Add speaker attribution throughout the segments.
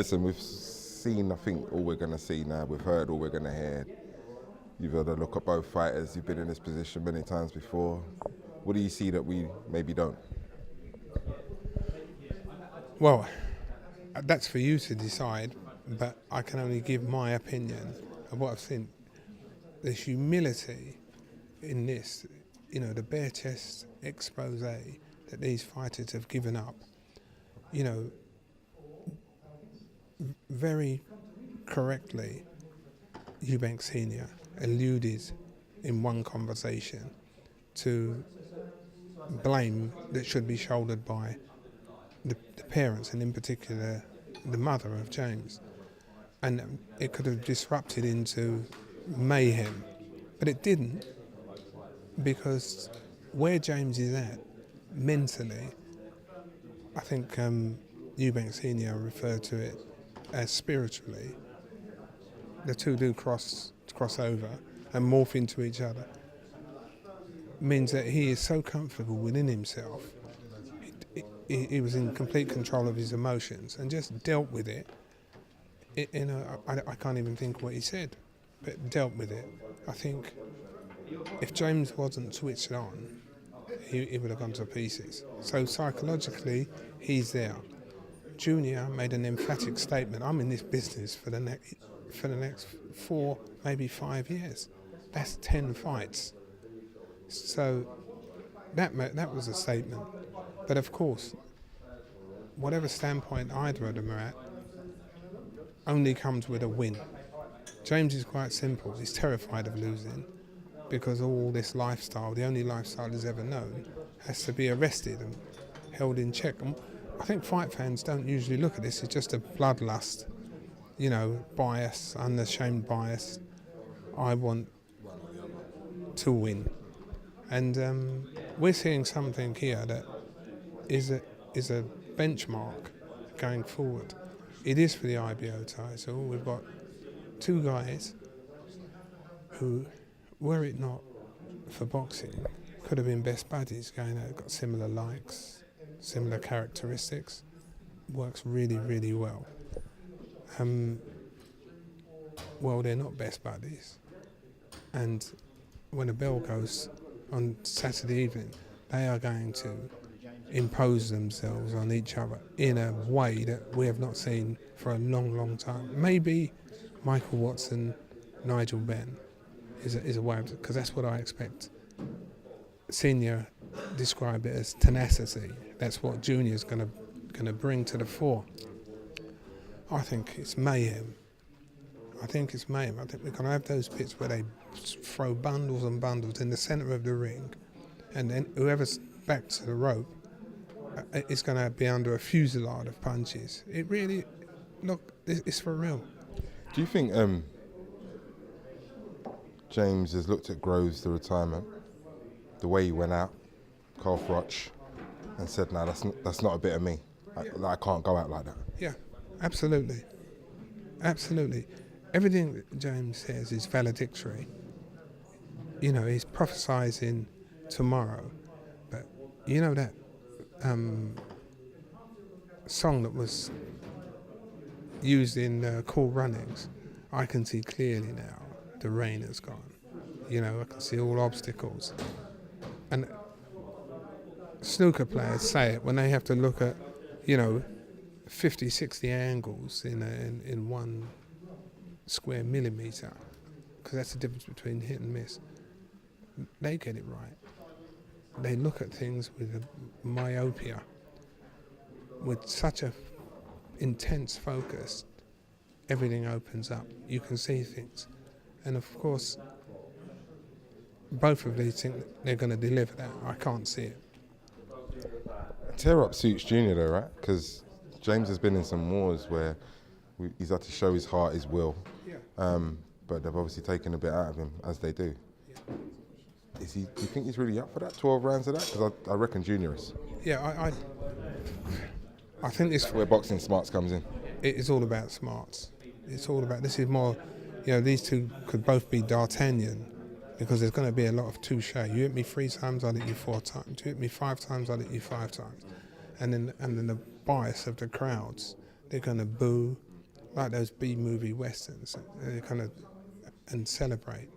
Speaker 1: listen, we've seen, I think, all we're going to see now. We've heard all we're going to hear. You've had a look at both fighters. You've been in this position many times before. What do you see that we maybe don't?
Speaker 2: Well, that's for you to decide, but I can only give my opinion of what I've seen. There's humility in this, the bare chest expose that these fighters have given up. Very correctly, Eubank Sr. alluded in one conversation to blame that should be shouldered by the parents, and in particular the mother of James. And it could have disrupted into mayhem, but it didn't, because where James is at mentally, I think Eubank Sr. referred to it as spiritually. The two do cross over and morph into each other. Means that he is so comfortable within himself. He was in complete control of his emotions and just dealt with it. I can't even think what he said, but dealt with it. I think if James wasn't switched on, he would have gone to pieces. So psychologically, he's there. Junior made an emphatic statement. I'm in this business for the next 4, maybe 5 years. That's 10 fights. So that was a statement. But of course, whatever standpoint either of them are at, only comes with a win. James is quite simple. He's terrified of losing because all this lifestyle, the only lifestyle he's ever known, has to be arrested and held in check. And I think fight fans don't usually look at this. It's just a bloodlust, bias, unashamed bias. I want to win. And we're seeing something here that is a benchmark going forward. It is for the IBO title. We've got two guys who, were it not for boxing, could have been best buddies, going out, got similar likes, similar characteristics, works really, really well. Well, they're not best buddies. And when a bell goes on Saturday evening, they are going to impose themselves on each other in a way that we have not seen for a long, long time. Maybe Michael Watson, Nigel Benn is a way of, because that's what I expect. Senior described it as tenacity. That's what Junior's going to bring to the fore. I think it's mayhem. I think we're going to have those bits where they throw bundles and bundles in the centre of the ring, and then whoever's back to the rope is going to be under a fusillade of punches. It really, look, it's for real.
Speaker 1: Do you think James has looked at Groves, the retirement, the way he went out, Carl Froch, and said, no, that's not a bit of me. I can't go out like that.
Speaker 2: Yeah, absolutely. Absolutely. Everything that James says is valedictory. He's prophesying tomorrow. But that song that was used in Cool Runnings, I can see clearly now the rain has gone. I can see all obstacles. And snooker players say it when they have to look at, 50, 60 angles in one square millimetre, because that's the difference between hit and miss. They get it right. They look at things with a myopia, with such a intense focus. Everything opens up. You can see things. And of course, both of these think they're going to deliver that. I can't see it.
Speaker 1: Tear up suits Junior though, right? Because James has been in some wars where he's had to show his heart, his will. Yeah. But they've obviously taken a bit out of him, as they do. Yeah. Do you think he's really up for that? 12 rounds of that? Because I reckon Junior is.
Speaker 2: Yeah, I think this...
Speaker 1: where boxing smarts comes in.
Speaker 2: It's all about smarts. It's all about... This is more... these two could both be D'Artagnan, because there's going to be a lot of touche. You hit me 3 times, I'll hit you 4 times. You hit me 5 times, I'll hit you 5 times. And then the bias of the crowds, they're going to boo, like those B-movie westerns, kind of, and celebrate.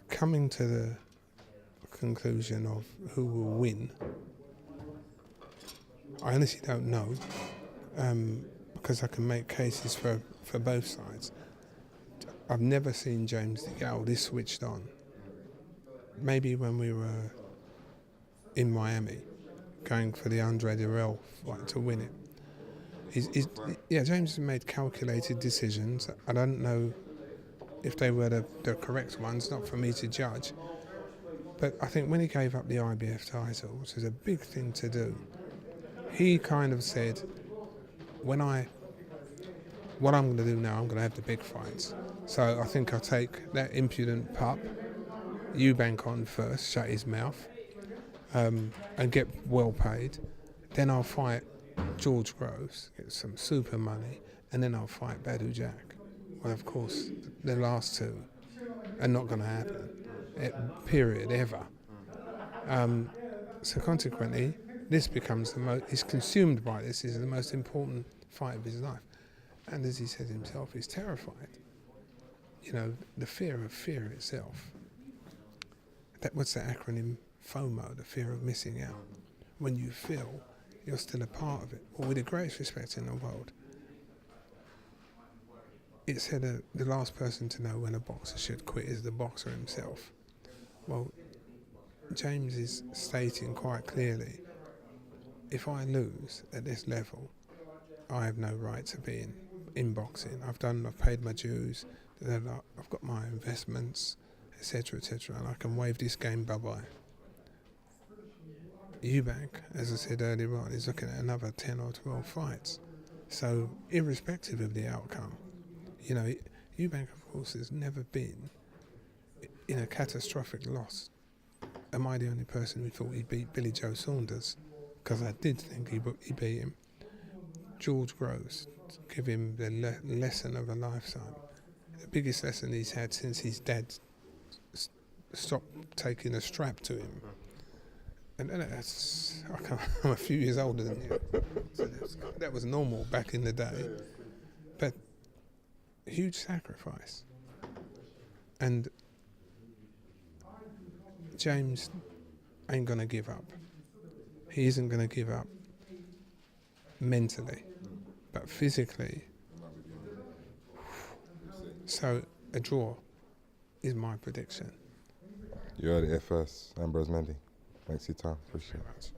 Speaker 2: Coming to the conclusion of who will win, I honestly don't know, because I can make cases for both sides. I've never seen James Degale this switched on. Maybe when we were in Miami, going for the Andre Dirrell fight to win it. James has made calculated decisions. I don't know if they were the correct ones, not for me to judge. But I think when he gave up the IBF title, which is a big thing to do, he kind of said, what I'm going to do now, I'm going to have the big fights. So I think I'll take that impudent pup, Eubank, on first, shut his mouth, and get well paid. Then I'll fight George Groves, get some super money, and then I'll fight Badu Jack. Well, of course, the last two are not going to happen, period, ever. So consequently, this becomes he's consumed by this. This is the most important fight of his life. And as he said himself, he's terrified. You know, the fear of fear itself. What's the acronym? FOMO, the fear of missing out. When you feel you're still a part of it. Well, with the greatest respect in the world, it said the last person to know when a boxer should quit is the boxer himself. Well, James is stating quite clearly, if I lose at this level, I have no right to be in boxing. I've paid my dues, I've got my investments, etc., and I can wave this game bye-bye. Eubank, as I said earlier on, is looking at another 10 or 12 fights. So, irrespective of the outcome, you know, Eubank, of course, has never been in a catastrophic loss. Am I the only person who thought he beat Billy Joe Saunders? Because I did think he beat him. George Groves, give him the lesson of a lifetime. The biggest lesson he's had since his dad stopped taking a strap to him. And that's, I'm a few years older than you. So that was normal back in the day. But huge sacrifice. And James ain't going to give up. He isn't going to give up mentally, but physically. So a draw is my prediction.
Speaker 1: You heard it here first, Ambrose Mendy. Thanks for your time. Appreciate it.